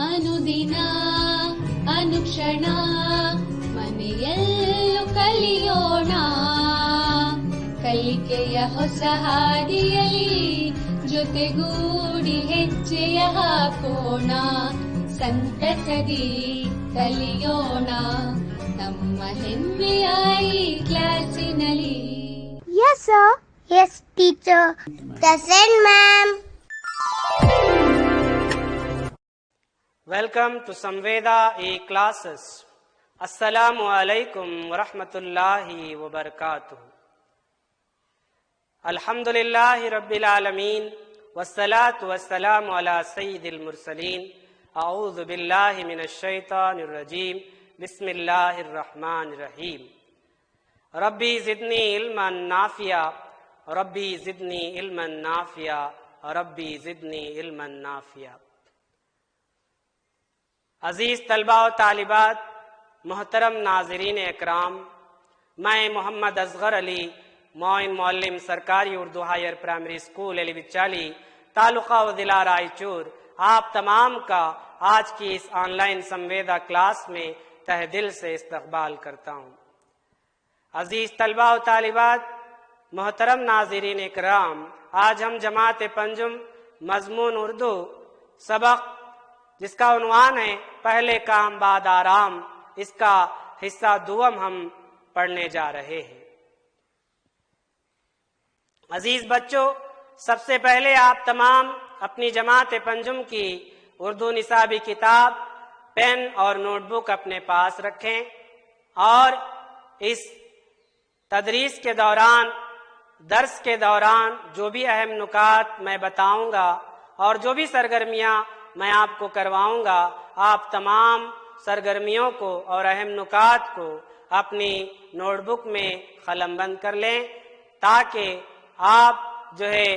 ಅನುದಿನ ಅನುಕ್ಷಣ ಮನೆಯಲ್ಲೂ ಕಲಿಯೋಣ, ಕಲಿಕೆಯ ಹೊಸ ಹಾದಿಯಲ್ಲಿ ಜೊತೆಗೂಡಿ ಹೆಜ್ಜೆಯ ಹಾಕೋಣ, ಸಂತಸದಿ ಕಲಿಯೋಣ ನಮ್ಮ ಹೆಮ್ಮೆಯ ಈ ಕ್ಲಾಸಿನಲ್ಲಿ. Yes, sir. Yes, teacher. Present, ma'am. Welcome to Samveda E-Classes. Assalamu alaikum wa rahmatullahi wa barakatuh. Alhamdulillahi rabbil alameen. Wassalatu wassalamu ala sayyidil mursaleen. A'udhu billahi minash shaitanir rajim. Bismillahir rahmanir rahim. Rabbi zidni ilman nafiya. Rabbi zidni ilman nafiya. Rabbi zidni ilman nafiya. عزیز طلباء و طالبات، محترم ناظرین اکرام، میں محمد اصغر علی، معین معلم سرکاری Urdu higher primary school علی بچالی، تعلقہ و ضلع رائچور، آپ تمام کا آج کی اس آن لائن سمویدا کلاس میں تہ دل سے استقبال کرتا ہوں۔ عزیز طلباء و طالبات، محترم ناظرین اکرام، آج ہم جماعت پنجم مضمون اردو سبق جس کا عنوان ہے پہلے کام بعد آرام، اس کا حصہ دوم ہم پڑھنے جا رہے ہیں۔ عزیز بچوں، سب سے پہلے آپ تمام اپنی جماعت پنجم کی اردو نصابی کتاب، پین اور نوٹ بک اپنے پاس رکھیں، اور اس تدریس کے دوران، درس کے دوران جو بھی اہم نکات میں بتاؤں گا اور جو بھی سرگرمیاں میں آپ کو کرواؤں گا، آپ تمام سرگرمیوں کو اور اہم نکات کو اپنی نوٹ بک میں قلم بند کر لیں، تاکہ آپ جو ہے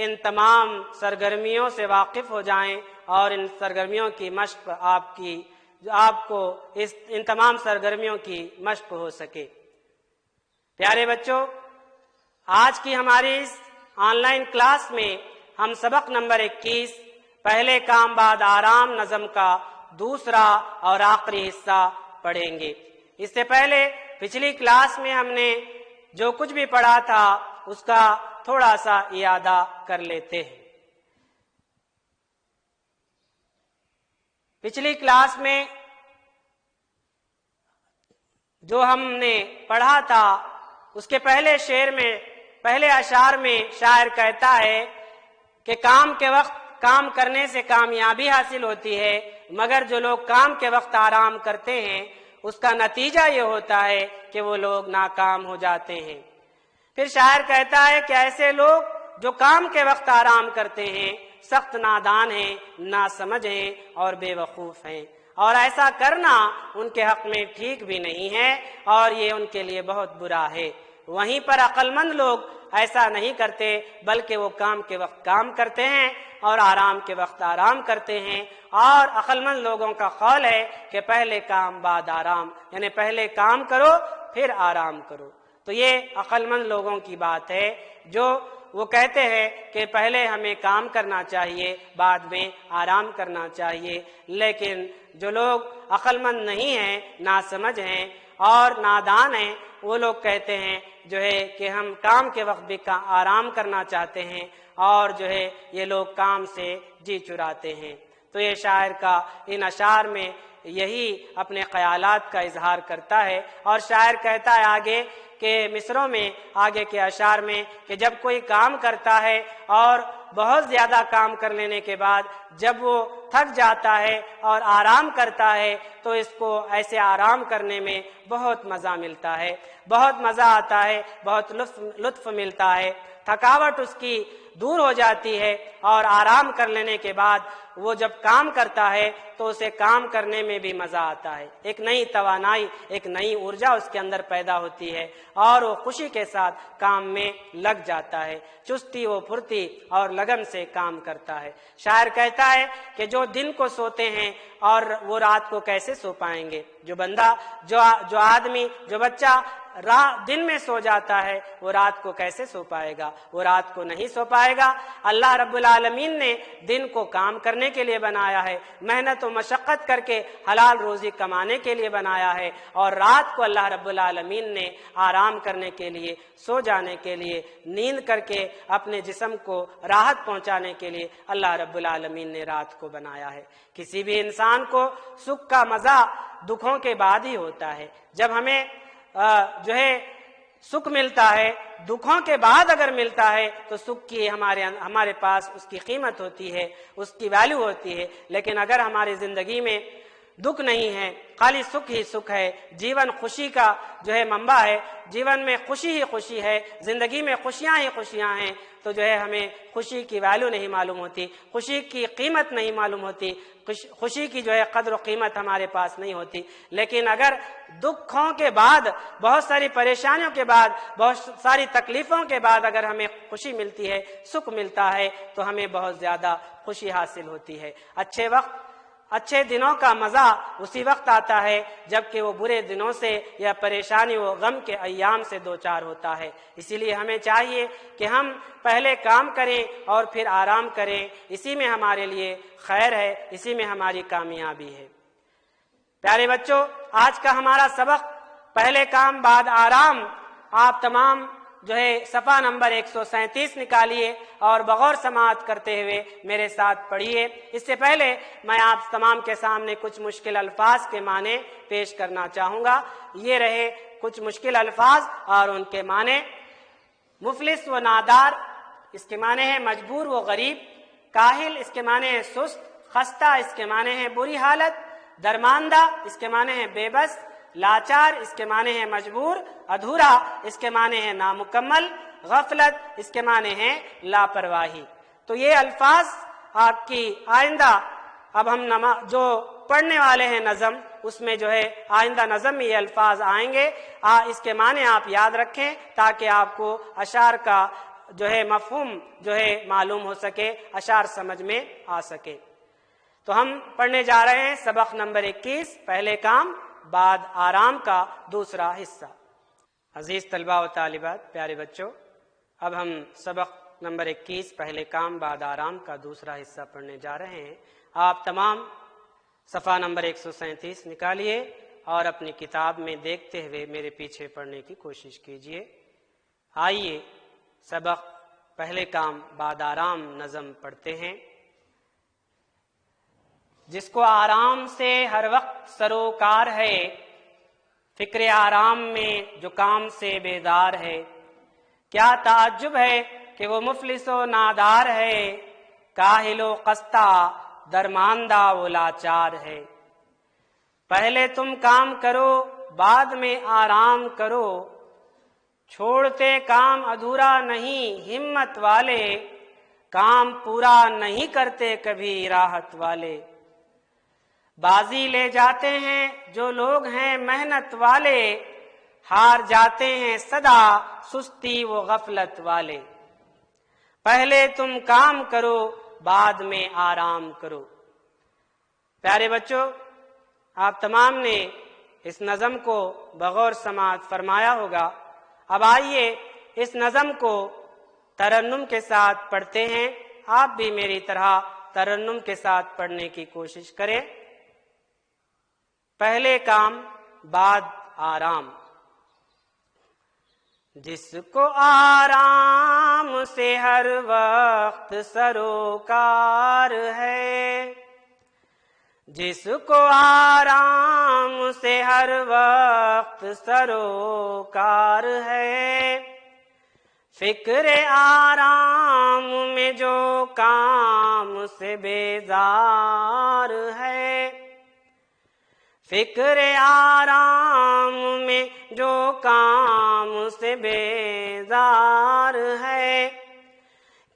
ان تمام سرگرمیوں سے واقف ہو جائیں اور ان سرگرمیوں کی مشق آپ کو ان تمام سرگرمیوں کی مشق ہو سکے۔ پیارے بچوں، آج کی ہماری اس آن لائن کلاس میں ہم سبق نمبر 21 پہلے کام بعد آرام نظم کا دوسرا اور آخری حصہ پڑھیں گے۔ اس سے پہلے پچھلی کلاس میں ہم نے جو کچھ بھی پڑھا تھا اس کا تھوڑا سا اعادہ کر لیتے ہیں۔ پچھلی کلاس میں جو ہم نے پڑھا تھا اس کے پہلے اشعار میں شاعر کہتا ہے کہ کام کے وقت کام کرنے سے کامیابی حاصل ہوتی ہے، مگر جو لوگ کام کے وقت آرام کرتے ہیں اس کا نتیجہ یہ ہوتا ہے کہ وہ لوگ ناکام ہو جاتے ہیں۔ پھر شاعر کہتا ہے کہ ایسے لوگ جو کام کے وقت آرام کرتے ہیں سخت نادان ہیں، ناسمجھ ہیں اور بے وقوف ہیں، اور ایسا کرنا ان کے حق میں ٹھیک بھی نہیں ہے اور یہ ان کے لیے بہت برا ہے۔ وہیں پر عقل مند لوگ ایسا نہیں کرتے، بلکہ وہ کام کے وقت کام کرتے ہیں اور آرام کے وقت آرام کرتے ہیں، اور عقل مند لوگوں کا قول ہے کہ پہلے کام بعد آرام، یعنی پہلے کام کرو پھر آرام کرو۔ تو یہ عقل مند لوگوں کی بات ہے جو وہ کہتے ہیں کہ پہلے ہمیں کام کرنا چاہیے بعد میں آرام کرنا چاہیے، لیکن جو لوگ عقل مند نہیں ہیں، ناسمجھ ہیں اور نادان ہیں، وہ لوگ کہتے ہیں جو ہے کہ ہم کام کے وقت بھی آرام کرنا چاہتے ہیں، اور جو ہے یہ لوگ کام سے جی چراتے ہیں۔ تو یہ شاعر کا ان اشعار میں یہی اپنے خیالات کا اظہار کرتا ہے، اور شاعر کہتا ہے آگے کہ مصروں میں آگے کے اشعار میں کہ جب کوئی کام کرتا ہے اور بہت زیادہ کام کر لینے کے بعد جب وہ تھک جاتا ہے اور آرام کرتا ہے تو اس کو ایسے آرام کرنے میں بہت مزہ ملتا ہے، بہت مزہ آتا ہے، بہت لطف ملتا ہے، تھکاوٹ اس کی دور ہو جاتی ہے، اور آرام کر لینے کے بعد وہ جب کام کرتا ہے تو اسے کام کرنے میں بھی مزہ آتا ہے، ایک نئی توانائی، ایک نئی ارجا اس کے اندر پیدا ہوتی ہے اور وہ خوشی کے ساتھ کام میں لگ جاتا ہے، چستی و پھرتی اور لگن سے کام کرتا ہے۔ شاعر کہتا ہے کہ جو دن کو سوتے ہیں اور وہ رات کو کیسے سو پائیں گے؟ جو بندہ، جو آدمی، جو بچہ دن میں سو جاتا ہے وہ رات کو کیسے سو پائے گا؟ وہ رات کو نہیں سو پائے گا۔ اللہ رب العالمین نے دن کو کام کرنے کے لیے بنایا ہے، محنت و مشقت کر کے حلال روزی کمانے کے لیے بنایا ہے، اور رات کو اللہ رب العالمین نے آرام کرنے کے لیے، سو جانے کے لیے، نیند کر کے اپنے جسم کو راحت پہنچانے کے لیے اللہ رب العالمین نے رات کو بنایا ہے۔ کسی بھی انسان کو سکھ کا مزہ دکھوں کے بعد ہی ہوتا ہے۔ جب ہمیں جو ہے سکھ ملتا ہے، دکھوں کے بعد اگر ملتا ہے تو سکھ کی ہمارے پاس اس کی قیمت ہوتی ہے، اس کی ویلیو ہوتی ہے۔ لیکن اگر ہماری زندگی میں دکھ نہیں ہے، خالی سکھ ہی سکھ ہے، جیون خوشی کا جو ہے منبع ہے، جیون میں خوشی ہی خوشی ہے، زندگی میں خوشیاں ہی خوشیاں ہیں، تو جو ہے ہمیں خوشی کی ویلیو نہیں معلوم ہوتی، خوشی کی قیمت نہیں معلوم ہوتی، خوشی کی جو ہے قدر و قیمت ہمارے پاس نہیں ہوتی۔ لیکن اگر دکھوں کے بعد، بہت ساری پریشانیوں کے بعد، بہت ساری تکلیفوں کے بعد اگر ہمیں خوشی ملتی ہے، سکھ ملتا ہے، تو ہمیں بہت زیادہ خوشی حاصل ہوتی ہے۔ اچھے دنوں کا مزہ اسی وقت آتا ہے جبکہ وہ برے دنوں سے یا پریشانی و غم کے ایام سے دوچار ہوتا ہے۔ اسی لیے ہمیں چاہیے کہ ہم پہلے کام کریں اور پھر آرام کریں، اسی میں ہمارے لیے خیر ہے، اسی میں ہماری کامیابی ہے۔ پیارے بچوں، آج کا ہمارا سبق پہلے کام بعد آرام، آپ تمام جو ہے صفحہ نمبر 137 نکالیے اور بغور سماعت کرتے ہوئے میرے ساتھ پڑھیے۔ اس سے پہلے میں آپ تمام کے سامنے کچھ مشکل الفاظ کے معنی پیش کرنا چاہوں گا۔ یہ رہے کچھ مشکل الفاظ اور ان کے معنی۔ مفلس و نادار، اس کے معنی ہے مجبور و غریب۔ کاہل، اس کے معنی ہے سست۔ خستہ، اس کے معنی ہے بری حالت۔ درماندہ، اس کے معنی ہے بے بس۔ لاچار، اس کے معنی ہے مجبور۔ ادھورا، اس کے معنی ہے نامکمل۔ غفلت، اس کے معنی ہے لاپرواہی۔ تو یہ الفاظ آپ کی آئندہ، اب ہم جو پڑھنے والے ہیں نظم، اس میں جو ہے آئندہ نظم میں یہ الفاظ آئیں گے، اس کے معنی آپ یاد رکھیں تاکہ آپ کو اشعار کا جو ہے مفہوم جو ہے معلوم ہو سکے، اشعار سمجھ میں آ سکے۔ تو ہم پڑھنے جا رہے ہیں سبق نمبر 21، پہلے کام بعد آرام کا دوسرا حصہ۔ عزیز طلبہ و طالبات، پیارے بچوں، اب ہم سبق نمبر 21، پہلے کام بعد آرام کا دوسرا حصہ پڑھنے جا رہے ہیں۔ آپ تمام صفحہ نمبر 137 نکالیے اور اپنی کتاب میں دیکھتے ہوئے میرے پیچھے پڑھنے کی کوشش کیجیے۔ آئیے سبق پہلے کام بعد آرام نظم پڑھتے ہیں۔ جس کو آرام سے ہر وقت سروکار ہے، فکر آرام میں جو کام سے بیدار ہے، کیا تعجب ہے کہ وہ مفلس و نادار ہے، کاہل و خستہ درماندہ و لاچار ہے۔ پہلے تم کام کرو بعد میں آرام کرو، چھوڑتے کام ادھورا نہیں ہمت والے، کام پورا نہیں کرتے کبھی راحت والے۔ بازی لے جاتے ہیں جو لوگ ہیں محنت والے، ہار جاتے ہیں سدا سستی و غفلت والے۔ پہلے تم کام کرو بعد میں آرام کرو۔ پیارے بچوں، آپ تمام نے اس نظم کو بغور سماعت فرمایا ہوگا۔ اب آئیے اس نظم کو ترنم کے ساتھ پڑھتے ہیں۔ آپ بھی میری طرح ترنم کے ساتھ پڑھنے کی کوشش کریں۔ پہلے کام بعد آرام۔ جس کو آرام سے ہر وقت سروکار ہے، جس کو آرام سے ہر وقت سروکار ہے، فکر آرام میں جو کام سے بیزار ہے، فکر آرام میں جو کام سے بیزار ہے،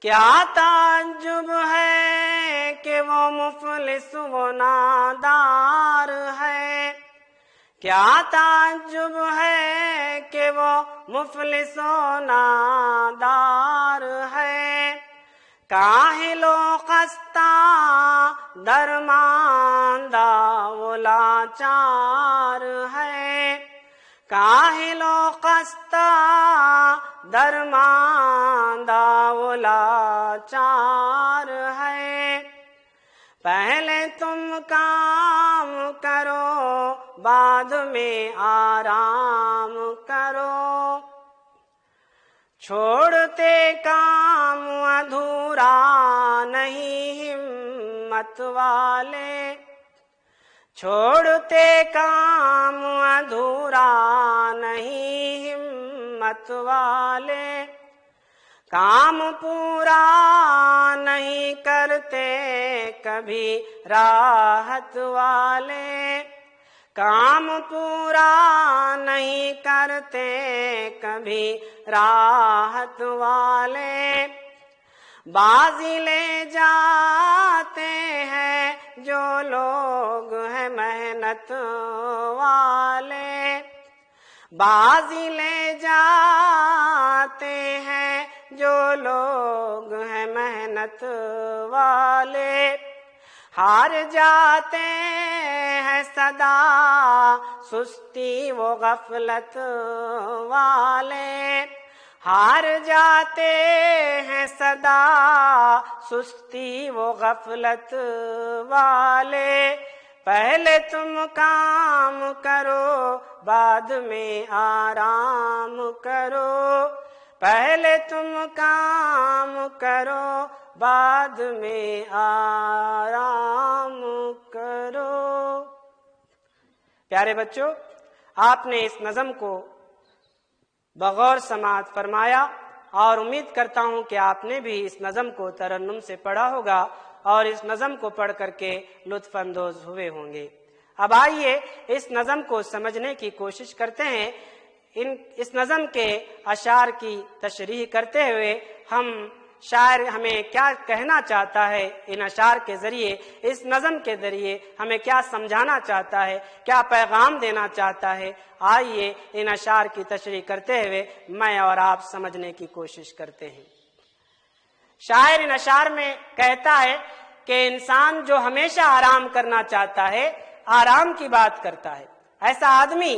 کیا تعجب ہے کہ وہ مفلس و نادار ہے، کیا تعجب ہے کہ وہ مفلس و نادار ہے، کاہل و خستہ درماندہ و لاچار ہے، کاہل و خستہ درماندہ وہ لاچار ہے، پہلے تم کام کرو بعد میں آرام کرو، چھوڑتے کام ادھورا نہیں ہمت والے، چھوڑتے کام ادھورا نہیں ہمت والے، کام پورا نہیں کرتے کبھی راحت والے، کام پورا نہیں کرتے کبھی راحت والے، بازی لے جاتے ہیں جو لوگ ہیں محنت والے، بازی لے جاتے ہیں جو لوگ ہیں محنت والے، ہار جاتے ہیں سدا سستی و غفلت والے، ہار جاتے ہیں سدا سستی و غفلت والے، پہلے تم کام کرو بعد میں آرام کرو، پہلے تم کام کرو بعد میں آرام کرو۔ پیارے بچوں، آپ نے اس نظم کو بغور سماعت فرمایا اور امید کرتا ہوں کہ آپ نے بھی اس نظم کو ترنم سے پڑھا ہوگا اور اس نظم کو پڑھ کر کے لطف اندوز ہوئے ہوں گے۔ اب آئیے اس نظم کو سمجھنے کی کوشش کرتے ہیں۔ اس نظم کے اشعار کی تشریح کرتے ہوئے شاعر ہمیں کیا کہنا چاہتا ہے، ان اشعار کے ذریعے، اس نظم کے ذریعے ہمیں کیا سمجھانا چاہتا ہے، کیا پیغام دینا چاہتا ہے، آئیے ان اشعار کی تشریح کرتے ہوئے میں اور آپ سمجھنے کی کوشش کرتے ہیں۔ شاعر ان اشعار میں کہتا ہے کہ انسان جو ہمیشہ آرام کرنا چاہتا ہے، آرام کی بات کرتا ہے، ایسا آدمی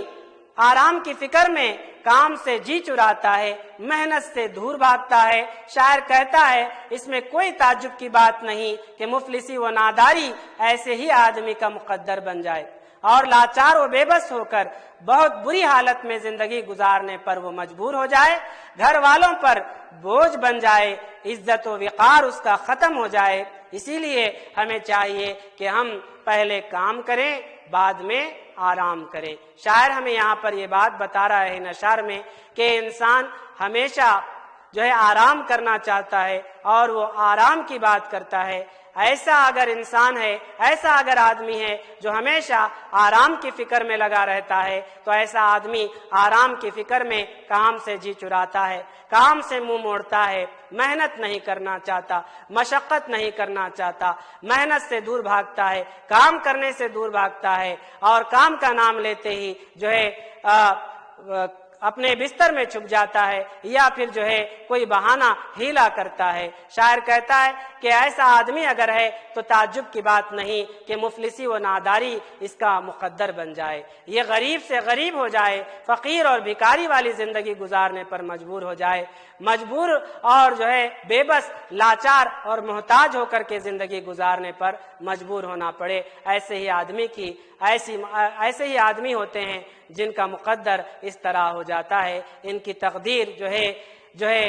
آرام کی فکر میں کام سے جی چراتا ہے، محنت سے دور بھاگتا ہے۔ شاعر کہتا ہے اس میں کوئی تعجب کی بات نہیں کہ مفلسی و ناداری ایسے ہی آدمی کا مقدر بن جائے اور لاچار و بے بس ہو کر بہت بری حالت میں زندگی گزارنے پر وہ مجبور ہو جائے، گھر والوں پر بوجھ بن جائے، عزت و وقار اس کا ختم ہو جائے۔ اسی لیے ہمیں چاہیے کہ ہم پہلے کام کریں بعد میں آرام کریں۔ شاعر ہمیں یہاں پر یہ بات بتا رہا ہے ان اشعار میں کہ انسان ہمیشہ جو ہے آرام کرنا چاہتا ہے اور وہ آرام کی بات کرتا ہے۔ ایسا اگر انسان ہے، ایسا اگر آدمی ہے جو ہمیشہ آرام کی فکر میں لگا رہتا ہے، تو ایسا آدمی آرام کی فکر میں کام سے جی چراتا ہے، کام سے منہ موڑتا ہے، محنت نہیں کرنا چاہتا، مشقت نہیں کرنا چاہتا، محنت سے دور بھاگتا ہے، کام کرنے سے دور بھاگتا ہے اور کام کا نام لیتے ہی جو ہے اپنے بستر میں چھپ جاتا ہے یا پھر جو ہے کوئی بہانہ ہیلا کرتا ہے۔ شاعر کہتا ہے کہ ایسا آدمی اگر ہے تو تعجب کی بات نہیں کہ مفلسی و ناداری اس کا مقدر بن جائے، یہ غریب سے غریب ہو جائے، فقیر اور بھکاری والی زندگی گزارنے پر مجبور ہو جائے، مجبور اور جو ہے بے بس، لاچار اور محتاج ہو کر کے زندگی گزارنے پر مجبور ہونا پڑے۔ ایسے ہی آدمی ہوتے ہیں جن کا مقدر اس طرح ہو جاتا ہے، ان کی تقدیر جو ہے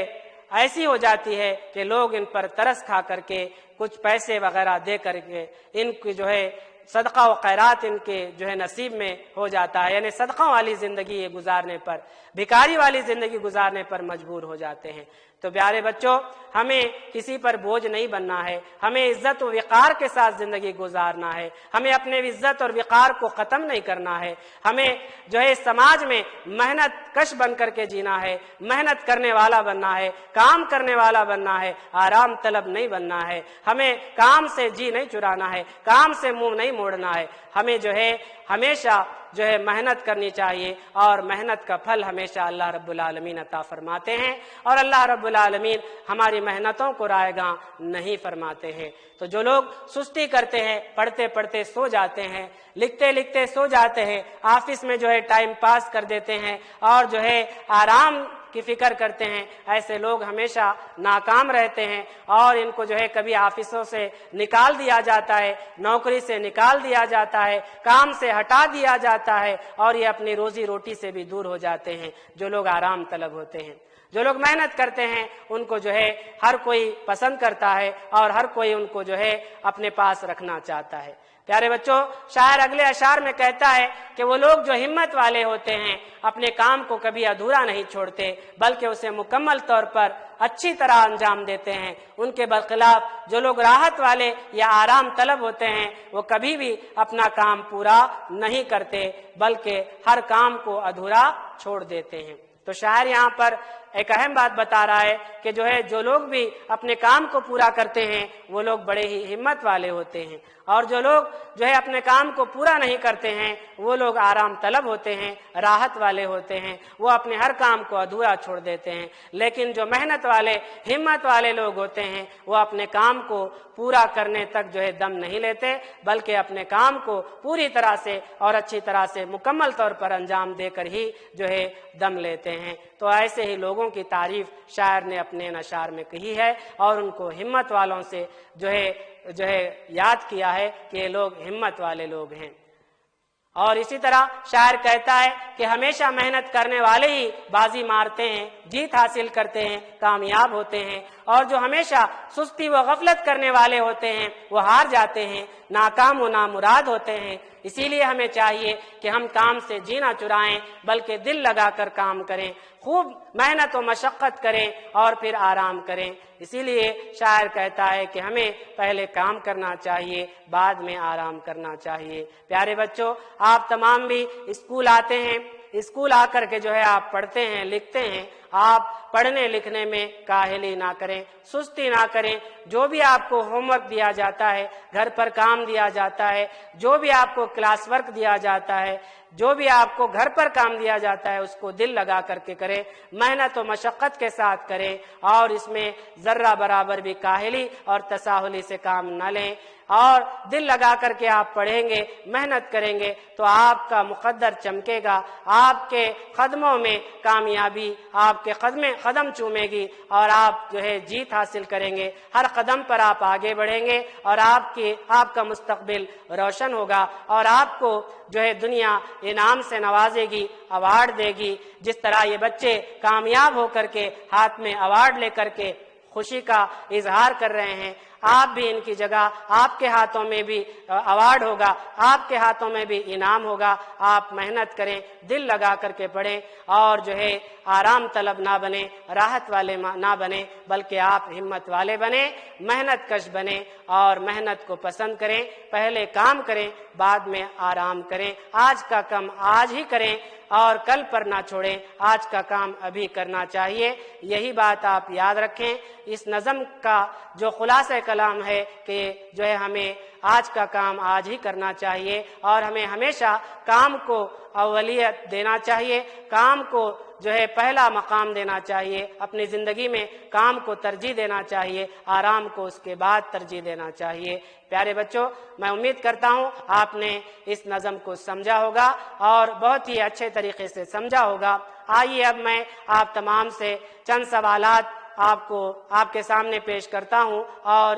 ایسی ہو جاتی ہے کہ لوگ ان پر ترس کھا کر کے کچھ پیسے وغیرہ دے کر کے ان کی جو ہے صدقہ و خیرات ان کے جو ہے نصیب میں ہو جاتا ہے، یعنی صدقہ والی زندگی گزارنے پر، بھکاری والی زندگی گزارنے پر مجبور ہو جاتے ہیں۔ تو پیارے بچوں، ہمیں کسی پر بوجھ نہیں بننا ہے، ہمیں عزت و وقار کے ساتھ زندگی گزارنا ہے، ہمیں اپنے عزت اور وقار کو ختم نہیں کرنا ہے، ہمیں جو ہے سماج میں محنت کش بن کر کے جینا ہے، محنت کرنے والا بننا ہے، کام کرنے والا بننا ہے، آرام طلب نہیں بننا ہے، ہمیں کام سے جی نہیں چرانا ہے، کام سے منہ نہیں موڑنا ہے، ہمیں جو ہے ہمیشہ جو ہے محنت کرنی چاہیے، اور محنت کا پھل ہمیشہ اللہ رب العالمین عطا فرماتے ہیں، اور اللہ رب العالمین ہماری محنتوں کو رائیگاں نہیں فرماتے ہیں۔ تو جو لوگ سستی کرتے ہیں، پڑھتے پڑھتے سو جاتے ہیں، لکھتے لکھتے سو جاتے ہیں، آفس میں جو ہے ٹائم پاس کر دیتے ہیں اور جو ہے آرام کی فکر کرتے ہیں، ایسے لوگ ہمیشہ ناکام رہتے ہیں، اور ان کو جو ہے کبھی آفسوں سے نکال دیا جاتا ہے، نوکری سے نکال دیا جاتا ہے، کام سے ہٹا دیا جاتا ہے، اور یہ اپنی روزی روٹی سے بھی دور ہو جاتے ہیں۔ جو لوگ آرام طلب ہوتے ہیں، جو لوگ محنت کرتے ہیں، ان کو جو ہے ہر کوئی پسند کرتا ہے، اور ہر کوئی ان کو جو ہے اپنے پاس رکھنا چاہتا ہے۔ پیارے بچوں، شاعر اگلے اشعار میں کہتا ہے کہ وہ لوگ جو ہمت والے ہوتے ہیں اپنے کام کو کبھی ادھورا نہیں چھوڑتے، بلکہ اسے مکمل طور پر اچھی طرح انجام دیتے ہیں۔ ان کے برخلاف جو لوگ راحت والے یا آرام طلب ہوتے ہیں، وہ کبھی بھی اپنا کام پورا نہیں کرتے، بلکہ ہر کام کو ادھورا چھوڑ دیتے ہیں۔ تو شاعر یہاں پر ایک اہم بات بتا رہا ہے کہ جو لوگ بھی اپنے کام کو پورا کرتے ہیں وہ لوگ بڑے ہی ہمت والے ہوتے ہیں، اور جو لوگ جو ہے اپنے کام کو پورا نہیں کرتے ہیں وہ لوگ آرام طلب ہوتے ہیں، راحت والے ہوتے ہیں، وہ اپنے ہر کام کو ادھورا چھوڑ دیتے ہیں۔ لیکن جو محنت والے، ہمت والے لوگ ہوتے ہیں، وہ اپنے کام کو پورا کرنے تک جو ہے دم نہیں لیتے، بلکہ اپنے کام کو پوری طرح سے اور اچھی طرح سے مکمل طور پر انجام دے کر ہی جو ہے دم لیتے ہیں۔ تو ایسے ہی لوگوں کی تعریف شاعر نے اپنے اشعار میں کہی ہے، اور ان کو ہمت والوں سے جو ہے یاد کیا ہے کہ یہ لوگ ہمت والے لوگ ہیں۔ اور اسی طرح شاعر کہتا ہے کہ ہمیشہ محنت کرنے والے ہی بازی مارتے ہیں، جیت حاصل کرتے ہیں، کامیاب ہوتے ہیں، اور جو ہمیشہ سستی و غفلت کرنے والے ہوتے ہیں وہ ہار جاتے ہیں، ناکام و نامراد ہوتے ہیں۔ اسی لیے ہمیں چاہیے کہ ہم کام سے جی نہ چرائیں، بلکہ دل لگا کر کام کریں، خوب محنت و مشقت کریں اور پھر آرام کریں۔ اسی لیے شاعر کہتا ہے کہ ہمیں پہلے کام کرنا چاہیے، بعد میں آرام کرنا چاہیے۔ پیارے بچوں، آپ تمام بھی اسکول آتے ہیں، اسکول آ کر کے جو ہے آپ پڑھتے ہیں، لکھتے ہیں۔ آپ پڑھنے لکھنے میں کاہلی نہ کریں، سستی نہ کریں۔ جو بھی آپ کو ہوم ورک دیا جاتا ہے، گھر پر کام دیا جاتا ہے، جو بھی آپ کو کلاس ورک دیا جاتا ہے، جو بھی آپ کو گھر پر کام دیا جاتا ہے، اس کو دل لگا کر کے کریں، محنت و مشقت کے ساتھ کریں، اور اس میں ذرہ برابر بھی کاہلی اور تساہلی سے کام نہ لیں، اور دل لگا کر کے آپ پڑھیں گے، محنت کریں گے تو آپ کا مقدر چمکے گا، آپ کے قدموں میں کامیابی آپ کے قدم چومے گی، اور آپ جو ہے جیت حاصل کریں گے۔ ہر قدم پر آپ آگے بڑھیں گے، اور آپ کا مستقبل روشن ہوگا، اور آپ کو جو ہے دنیا انعام سے نوازے گی، ایوارڈ دے گی۔ جس طرح یہ بچے کامیاب ہو کر کے ہاتھ میں ایوارڈ لے کر کے خوشی کا اظہار کر رہے ہیں، آپ بھی ان کی جگہ آپ کے ہاتھوں میں بھی ایوارڈ ہوگا، آپ کے ہاتھوں میں بھی انعام ہوگا۔ آپ محنت کریں، دل لگا کر کے پڑھیں، اور جو ہے آرام طلب نہ بنے، راحت والے نہ بنے، بلکہ آپ ہمت والے بنیں، محنت کش بنیں، اور محنت کو پسند کریں۔ پہلے کام کریں، بعد میں آرام کریں۔ آج کا کام آج ہی کریں، اور کل پر نہ چھوڑیں، آج کا کام ابھی کرنا چاہیے۔ یہی بات آپ یاد رکھیں۔ اس نظم کا جو خلاصہ کلام ہے کہ جو ہے ہمیں آج کا کام آج ہی کرنا چاہیے، اور ہمیں ہمیشہ کام کو اولویت دینا چاہیے، کام کو جو ہے پہلا مقام دینا چاہیے، اپنی زندگی میں کام کو ترجیح دینا چاہیے، آرام کو اس کے بعد ترجیح دینا چاہیے۔ پیارے بچوں، میں امید کرتا ہوں آپ نے اس نظم کو سمجھا ہوگا، اور بہت ہی اچھے طریقے سے سمجھا ہوگا۔ آئیے اب میں آپ تمام سے چند سوالات آپ کے سامنے پیش کرتا ہوں، اور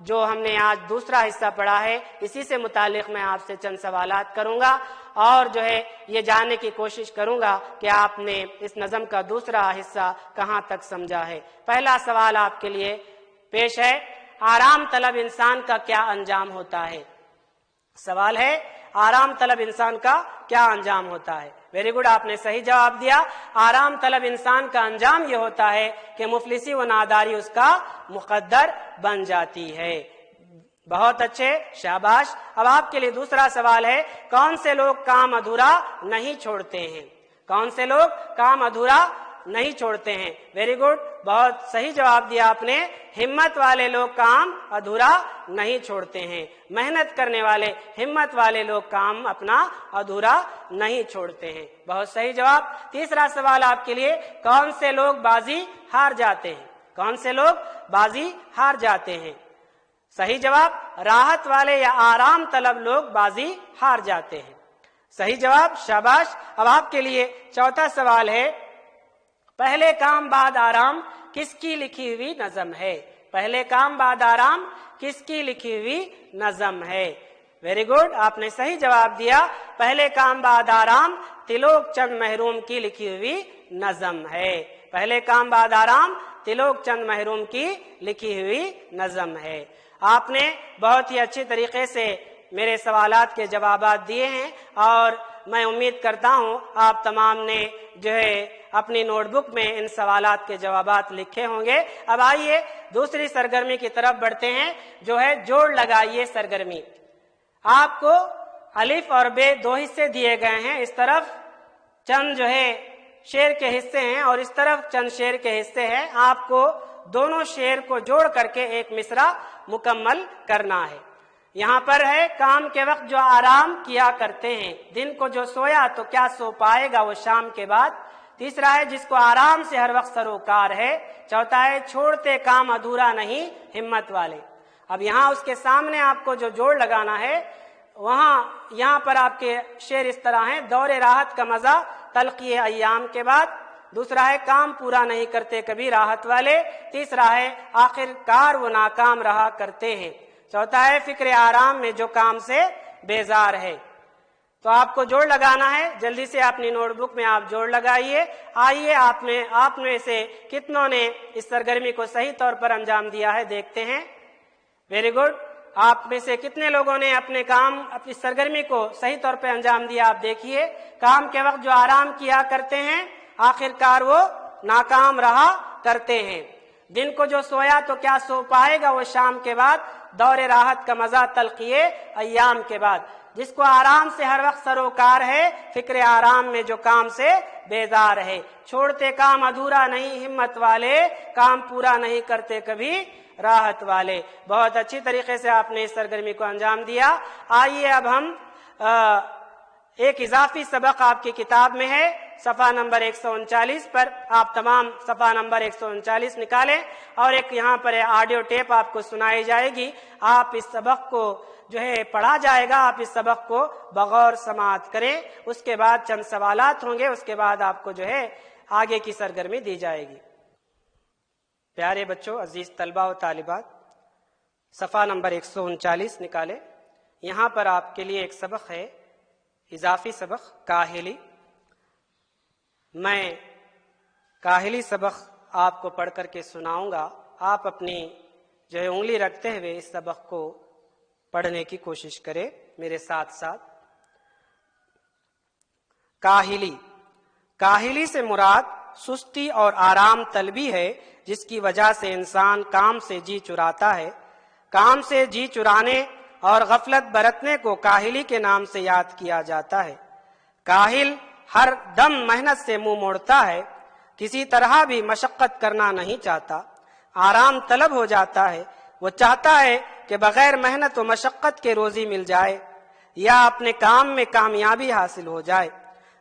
جو ہم نے آج دوسرا حصہ پڑھا ہے اسی سے متعلق میں آپ سے چند سوالات کروں گا، اور جو ہے یہ جاننے کی کوشش کروں گا کہ آپ نے اس نظم کا دوسرا حصہ کہاں تک سمجھا ہے۔ پہلا سوال آپ کے لیے پیش ہے، آرام طلب انسان کا کیا انجام ہوتا ہے؟ سوال ہے، آرام طلب انسان کا کیا انجام ہوتا ہے؟ ویری گڈ، آپ نے صحیح جواب دیا۔ آرام طلب انسان کا انجام یہ ہوتا ہے کہ مفلسی و ناداری اس کا مقدر بن جاتی ہے۔ بہت اچھے، شاباش۔ اب آپ کے لیے دوسرا سوال ہے، کون سے لوگ کام ادھورا نہیں چھوڑتے ہیں؟ کون سے لوگ کام ادھورا نہیں چھوڑتے ہیں. ویری گڈ, بہت صحیح جواب دیا آپ نے. ہمت والے لوگ کام ادھورا نہیں چھوڑتے ہیں. محنت کرنے والے, ہمت والے لوگ کام اپنا ادھورا نہیں چھوڑتے ہیں. بہت صحیح جواب. تیسرا سوال آپ کے لیے, کون سے لوگ بازی ہار جاتے ہیں؟ کون سے لوگ بازی ہار جاتے ہیں؟ صحیح جواب, راحت والے یا آرام طلب لوگ بازی ہار جاتے ہیں. صحیح جواب, شاباش. اب آپ کے لیے چوتھا سوال ہے, پہلے کام بعد آرام کس کی لکھی ہوئی نظم ہے؟ پہلے کام بعد آرام کس کی لکھی ہوئی نظم ہے؟ ویری گڈ, آپ نے صحیح جواب دیا. پہلے کام بعد آرام تلوک چند محروم کی لکھی ہوئی نظم ہے. پہلے کام بعد آرام تلوک چند محروم کی لکھی ہوئی نظم ہے. آپ نے بہت ہی اچھی طریقے سے میرے سوالات کے جوابات دیے ہیں, اور میں امید کرتا ہوں آپ تمام نے جو ہے اپنی نوٹ بک میں ان سوالات کے جوابات لکھے ہوں گے. اب آئیے دوسری سرگرمی کی طرف بڑھتے ہیں, جو ہے جوڑ لگائیے سرگرمی. آپ کو الف اور بے دو حصے دیے گئے ہیں. اس طرف چند جو ہے شعر کے حصے ہیں اور اس طرف چند شعر کے حصے ہیں. آپ کو دونوں شعر کو جوڑ کر کے ایک مصرع مکمل کرنا ہے. یہاں پر ہے, کام کے وقت جو آرام کیا کرتے ہیں, دن کو جو سویا تو کیا سو پائے گا وہ شام کے بعد. تیسرا ہے, جس کو آرام سے ہر وقت سروکار ہے. چوتھا ہے, چھوڑتے کام ادھورا نہیں ہمت والے. اب یہاں اس کے سامنے آپ کو جو جوڑ لگانا ہے, یہاں پر آپ کے شعر اس طرح ہیں, دور راحت کا مزہ تلقی ایام کے بعد. دوسرا ہے, کام پورا نہیں کرتے کبھی راحت والے. تیسرا ہے, آخر کار وہ ناکام رہا کرتے ہیں. چوتھا ہے, فکر آرام میں جو کام سے بیزار ہے. تو آپ کو جوڑ لگانا ہے. جلدی سے اپنی نوٹ بک میں آپ جوڑ لگائیے. آئیے آپ میں سے کتنوں نے اس سرگرمی کو صحیح طور پر انجام دیا ہے, دیکھتے ہیں. Very good. آپ میں سے کتنے لوگوں نے اپنی سرگرمی کو صحیح طور پہ انجام دیا؟ آپ دیکھیے, کام کے وقت جو آرام کیا کرتے ہیں آخر کار وہ ناکام رہا کرتے ہیں. دن کو جو سویا تو کیا سو پائے گا وہ شام کے بعد. دور راحت کا مزہ تلقیے ایام کے بعد. جس کو آرام سے ہر وقت سروکار ہے, فکر آرام میں جو کام سے بیزار ہے. چھوڑتے کام ادھورا نہیں ہمت والے, کام پورا نہیں کرتے کبھی راحت والے. بہت اچھی طریقے سے آپ نے اس سرگرمی کو انجام دیا. آئیے اب ہم ایک اضافی سبق آپ کی کتاب میں ہے, صفحہ نمبر 139 پر. آپ تمام صفحہ نمبر 139 نکالیں, اور ایک یہاں پر آڈیو ٹیپ آپ کو سنائی جائے گی. آپ اس سبق کو جو ہے پڑھا جائے گا, آپ اس سبق کو بغور سماعت کریں. اس کے بعد چند سوالات ہوں گے, اس کے بعد آپ کو جو ہے آگے کی سرگرمی دی جائے گی. پیارے بچوں, عزیز طلبہ و طالبات, صفحہ نمبر 139 نکالیں. یہاں پر آپ کے لیے ایک سبق ہے, اضافی سبق کاہلی. میں کاہلی سبق آپ کو پڑھ کر کے سناؤں گا. آپ اپنی جو ہے انگلی رکھتے ہوئے اس سبق کو پڑھنے کی کوشش کریں میرے ساتھ ساتھ. کاہلی. کاہلی سے مراد سستی اور آرام طلبی ہے, جس کی وجہ سے انسان کام سے جی چراتا ہے. کام سے جی چرانے اور غفلت برتنے کو کاہلی کے نام سے یاد کیا جاتا ہے. کاہل ہر دم محنت سے منہ موڑتا ہے, کسی طرح بھی مشقت کرنا نہیں چاہتا, آرام طلب ہو جاتا ہے. وہ چاہتا ہے کہ بغیر محنت و مشقت کے روزی مل جائے, یا اپنے کام میں کامیابی حاصل ہو جائے,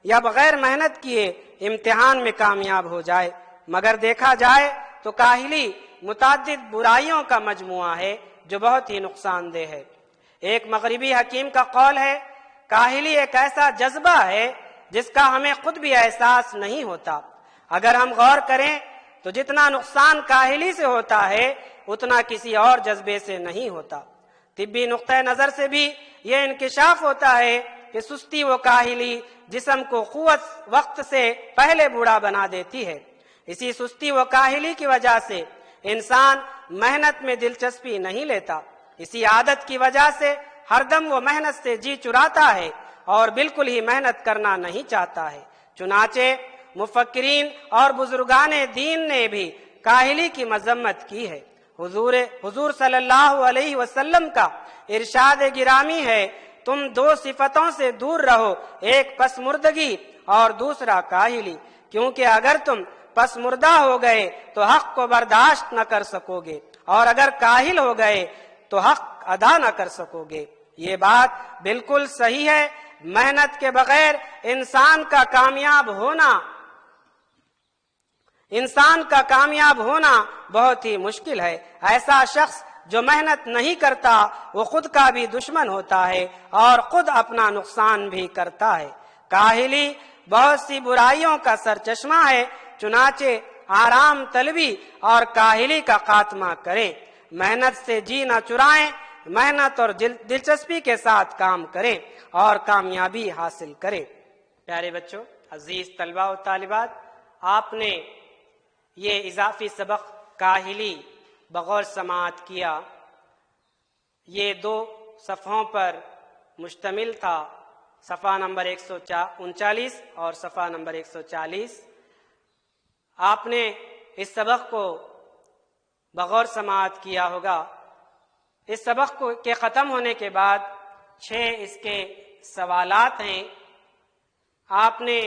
یا بغیر محنت کیے امتحان میں کامیاب ہو جائے. مگر دیکھا جائے تو کاہلی متعدد برائیوں کا مجموعہ ہے جو بہت ہی نقصان دہ ہے. ایک مغربی حکیم کا قول ہے, کاہلی ایک ایسا جذبہ ہے جس کا ہمیں خود بھی احساس نہیں ہوتا. اگر ہم غور کریں تو جتنا نقصان کاہلی سے ہوتا ہے اتنا کسی اور جذبے سے نہیں ہوتا. طبی نقطہ نظر سے بھی یہ انکشاف ہوتا ہے کہ سستی و کاہلی جسم کو قوت وقت سے پہلے بوڑھا بنا دیتی ہے. اسی سستی و کاہلی کی وجہ سے انسان محنت میں دلچسپی نہیں لیتا. اسی عادت کی وجہ سے ہر دم وہ محنت سے جی چراتا ہے اور بالکل ہی محنت کرنا نہیں چاہتا ہے. چنانچہ مفکرین اور بزرگان دین نے بھی کاہلی کی مذمت کی ہے. حضور صلی اللہ علیہ وسلم کا ارشاد گرامی ہے, تم دو صفتوں سے دور رہو, ایک پسمردگی اور دوسرا کاہلی, کیونکہ اگر تم پس مردہ ہو گئے تو حق کو برداشت نہ کر سکو گے، اور اگر کاہل ہو گئے تو حق ادا نہ کر سکو گے۔ یہ بات بالکل صحیح ہے۔ محنت کے بغیر انسان کا کامیاب ہونا بہت ہی مشکل ہے۔ ایسا شخص جو محنت نہیں کرتا وہ خود کا بھی دشمن ہوتا ہے اور خود اپنا نقصان بھی کرتا ہے۔ کاہلی بہت سی برائیوں کا سرچشمہ ہے، چنانچہ آرام طلبی اور کاہلی کا خاتمہ کریں۔ محنت سے جی نہ چرائیں، محنت اور دلچسپی کے ساتھ کام کریں اور کامیابی حاصل کریں۔ پیارے بچوں، عزیز طلباء و طالبات، آپ نے یہ اضافی سبق کاہلی بغور سماعت کیا۔ یہ 2 صفحوں پر مشتمل تھا، صفحہ نمبر 139 اور صفحہ نمبر 140۔ آپ نے اس سبق کو بغور سماعت کیا ہوگا۔ اس سبق کے ختم ہونے کے بعد 6 اس کے سوالات ہیں۔ آپ نے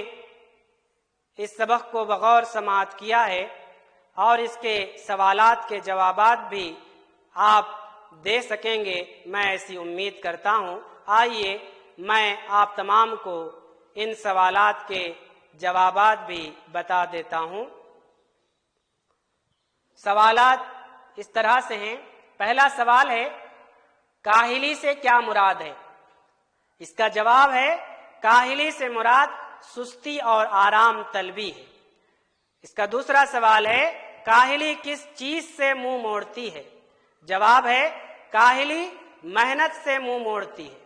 اس سبق کو بغور سماعت کیا ہے اور اس کے سوالات کے جوابات بھی آپ دے سکیں گے، میں ایسی امید کرتا ہوں۔ آئیے میں آپ تمام کو ان سوالات کے جوابات بھی بتا دیتا ہوں۔ سوالات اس طرح سے ہیں۔ پہلا سوال ہے، کاہلی سے کیا مراد ہے؟ اس کا جواب ہے، کاہلی سے مراد سستی اور آرام طلبی ہے۔ اس کا دوسرا سوال ہے، کاہلی کس چیز سے منہ موڑتی ہے؟ جواب ہے، کاہلی محنت سے منہ موڑتی ہے۔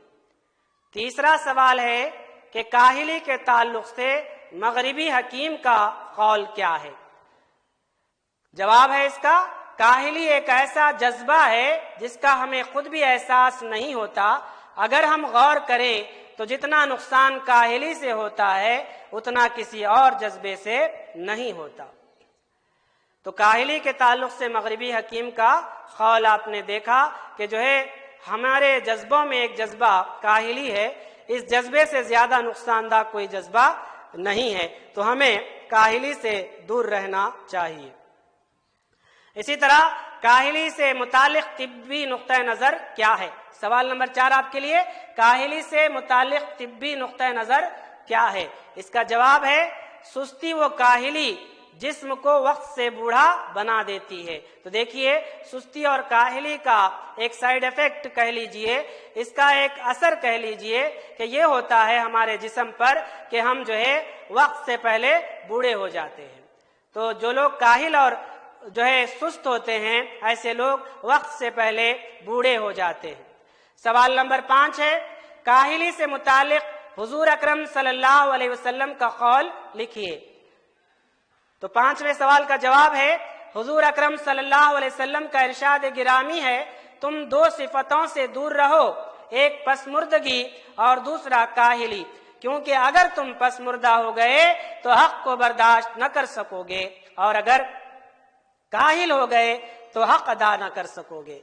تیسرا سوال ہے کہ کاہلی کے تعلق سے مغربی حکیم کا قول کیا ہے؟ جواب ہے اس کا، کاہلی ایک ایسا جذبہ ہے جس کا ہمیں خود بھی احساس نہیں ہوتا۔ اگر ہم غور کریں تو جتنا نقصان کاہلی سے ہوتا ہے اتنا کسی اور جذبے سے نہیں ہوتا۔ تو کاہلی کے تعلق سے مغربی حکیم کا قول آپ نے دیکھا کہ جو ہے ہمارے جذبوں میں ایک جذبہ کاہلی ہے، اس جذبے سے زیادہ نقصان دہ کوئی جذبہ نہیں ہے، تو ہمیں کاہلی سے دور رہنا چاہیے۔ اسی طرح کاہلی سے متعلق طبی نقطہ نظر کیا ہے؟ سوال نمبر 4 آپ کے لیے، کاہلی سے متعلق طبی نقطہ نظر کیا ہے؟ اس کا جواب ہے، سستی و کاہلی جسم کو وقت سے بوڑھا بنا دیتی ہے۔ تو دیکھیے، سستی اور کاہلی کا ایک سائیڈ ایفیکٹ کہہ لیجئے، اس کا ایک اثر کہہ لیجئے کہ یہ ہوتا ہے ہمارے جسم پر کہ ہم جو ہے وقت سے پہلے بوڑھے ہو جاتے ہیں۔ تو جو لوگ کاہل اور جو ہے سست ہوتے ہیں، ایسے لوگ وقت سے پہلے بوڑھے ہو جاتے ہیں۔ سوال نمبر 5 ہے، کاہلی سے متعلق حضور اکرم صلی اللہ علیہ وسلم کا قول لکھیے۔ تو 5ویں سوال کا جواب ہے، حضور اکرم صلی اللہ علیہ وسلم کا ارشاد گرامی ہے، تم 2 صفتوں سے دور رہو، ایک پسمردگی اور دوسرا کاہلی، کیونکہ اگر تم پسمردہ ہو گئے تو حق کو برداشت نہ کر سکو گے، اور اگر کاہل ہو گئے تو حق ادا نہ کر سکو گے۔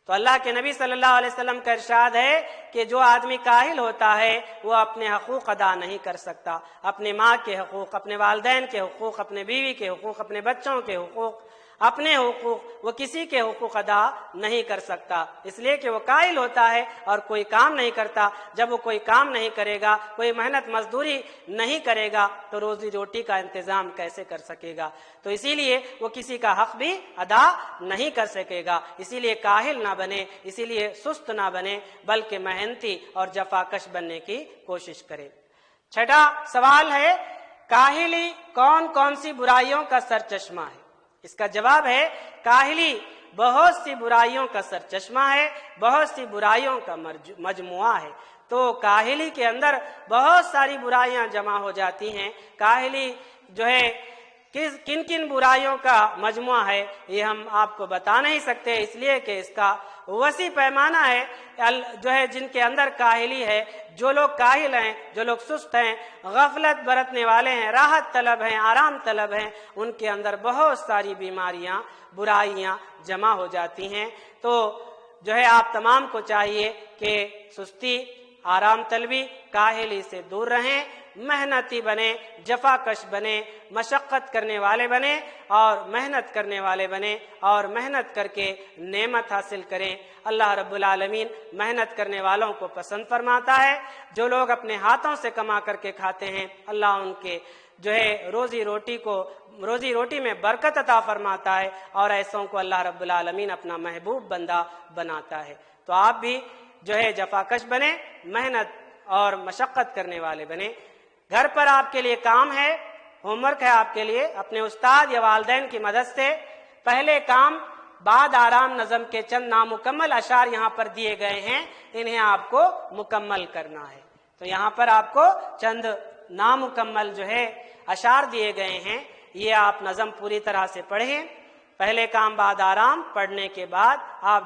تو اللہ کے نبی صلی اللہ علیہ وسلم کا ارشاد ہے کہ جو آدمی کاہل ہوتا ہے وہ اپنے حقوق ادا نہیں کر سکتا، اپنے ماں کے حقوق، اپنے والدین کے حقوق، اپنے بیوی کے حقوق، اپنے بچوں کے حقوق، اپنے حقوق، وہ کسی کے حقوق ادا نہیں کر سکتا، اس لیے کہ وہ کاہل ہوتا ہے اور کوئی کام نہیں کرتا۔ جب وہ کوئی کام نہیں کرے گا، کوئی محنت مزدوری نہیں کرے گا تو روزی روٹی کا انتظام کیسے کر سکے گا؟ تو اسی لیے وہ کسی کا حق بھی ادا نہیں کر سکے گا۔ اسی لیے کاہل نہ بنے، اسی لیے سست نہ بنے، بلکہ محنتی اور جفاکش بننے کی کوشش کرے۔ 6واں سوال ہے، کاہلی کون کون سی برائیوں کا سرچشمہ ہے؟ اس کا جواب ہے، کاہلی بہت سی برائیوں کا سرچشمہ ہے، بہت سی برائیوں کا مجموعہ ہے۔ تو کاہلی کے اندر بہت ساری برائیاں جمع ہو جاتی ہیں۔ کاہلی جو ہے کن کن برائیوں کا مجموعہ ہے یہ ہم آپ کو بتا نہیں سکتے، اس لیے کہ اس کا وسیع پیمانہ ہے جو ہے جن کے اندر کاہلی ہے۔ جو لوگ کاہل ہیں، جو لوگ سست ہیں، غفلت برتنے والے ہیں، راحت طلب ہیں، آرام طلب ہیں، ان کے اندر بہت ساری بیماریاں، برائیاں جمع ہو جاتی ہیں۔ تو جو ہے آپ تمام کو چاہیے کہ سستی، آرام طلبی، کاہلی سے دور رہیں، محنتی بنے، جفاکش بنے، مشقت کرنے والے بنے اور محنت کرنے والے بنے اور محنت کر کے نعمت حاصل کریں۔ اللہ رب العالمین محنت کرنے والوں کو پسند فرماتا ہے۔ جو لوگ اپنے ہاتھوں سے کما کر کے کھاتے ہیں، اللہ ان کے روزی روٹی میں برکت عطا فرماتا ہے اور ایسوں کو اللہ رب العالمین اپنا محبوب بندہ بناتا ہے۔ تو آپ بھی جفاکش بنے، محنت اور مشقت کرنے والے بنے۔ گھر پر آپ کے لیے کام ہے، ہوم ورک ہے آپ کے لیے، اپنے استاد یا والدین کی مدد سے پہلے کام بعد آرام نظم کے چند نامکمل اشعار یہاں پر دیے گئے ہیں، انہیں آپ کو مکمل کرنا ہے۔ تو یہاں پر آپ کو چند نامکمل اشعار دیے گئے ہیں، یہ آپ نظم پوری طرح سے پڑھیں۔ پہلے کام بعد آرام پڑھنے کے بعد آپ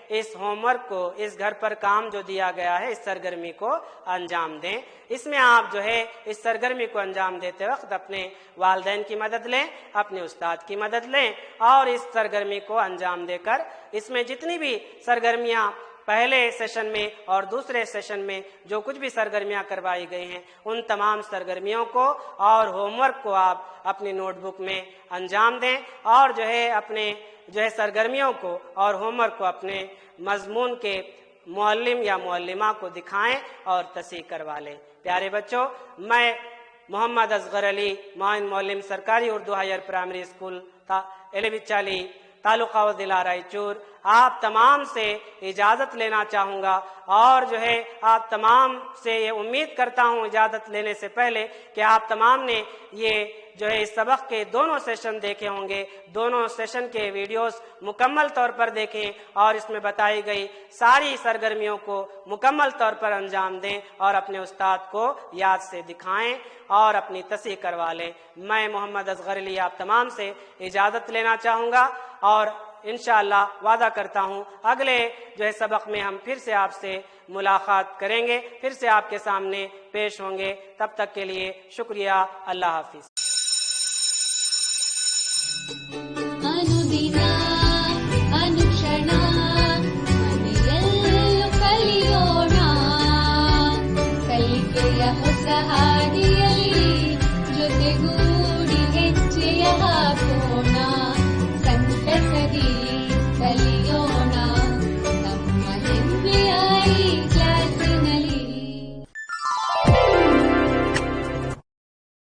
اس ہوم ورک کو، اس گھر پر کام جو دیا گیا ہے، اس سرگرمی کو انجام دیں۔ اس میں آپ اس سرگرمی کو انجام دیتے وقت اپنے والدین کی مدد لیں، اپنے استاد کی مدد لیں اور اس سرگرمی کو انجام دے کر اس میں جتنی بھی سرگرمیاں پہلے سیشن میں اور دوسرے سیشن میں جو کچھ بھی سرگرمیاں کروائی گئی ہیں، ان تمام سرگرمیوں کو اور ہوم ورک کو آپ اپنی نوٹ بک میں انجام دیں اور اپنے سرگرمیوں کو اور ہوم ورک کو اپنے مضمون کے معلم یا معلمہ کو دکھائیں اور تصحیح کروا لیں۔ پیارے بچوں، میں محمد اصغر علی، معاون معلم، سرکاری اردو ہائر پرائمری اسکول ایلویچالی، تعلقہ ضلع رائچور، آپ تمام سے اجازت لینا چاہوں گا اور آپ تمام سے یہ امید کرتا ہوں اجازت لینے سے پہلے کہ آپ تمام نے یہ اس سبق کے دونوں سیشن دیکھے ہوں گے، دونوں سیشن کے ویڈیوز مکمل طور پر دیکھیں اور اس میں بتائی گئی ساری سرگرمیوں کو مکمل طور پر انجام دیں اور اپنے استاد کو یاد سے دکھائیں اور اپنی تصحیح کروا لیں۔ میں محمد اصغر علی آپ تمام سے اجازت لینا چاہوں گا اور انشاءاللہ وعدہ کرتا ہوں اگلے سبق میں ہم پھر سے آپ سے ملاقات کریں گے، پھر سے آپ کے سامنے پیش ہوں گے۔ تب تک کے لیے شکریہ، اللہ حافظ۔